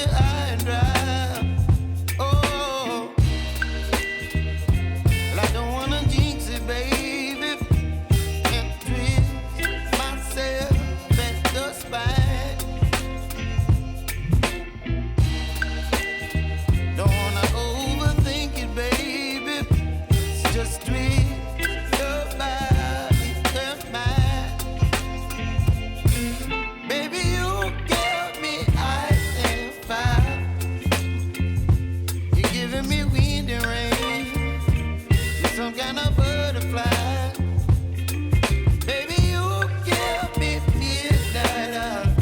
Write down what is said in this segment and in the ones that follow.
you high and dry. Oh, well, I don't wanna jinx it, baby, and twist myself at the spine. Don't wanna overthink it, baby. It's just twist your body and mine. Baby, you give me ice and fire. You're giving me wind and rain. You're some kind of butterfly. Baby, you give me midnight.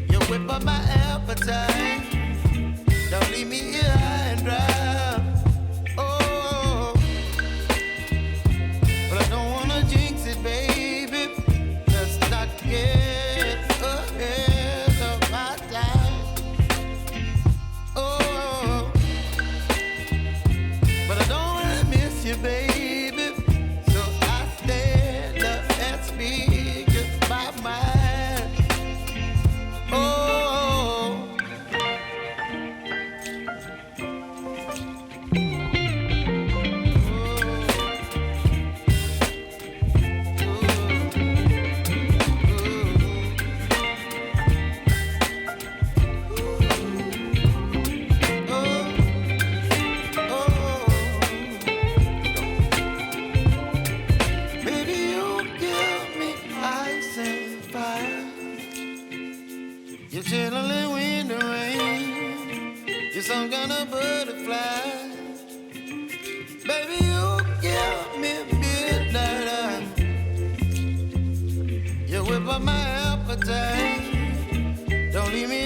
You whip up my appetite. Don't leave me here high and dry. Oh, but I don't wanna jinx it, baby. Let's not get ahead of my time. Oh, but I don't wanna miss you, baby. So I stand up and speak my mind. Oh. Baby, you give me ice and fire. You're chilling wind and rain. You're some kind of butterfly. Baby, you give me midnight. You whip up my appetite. Don't leave me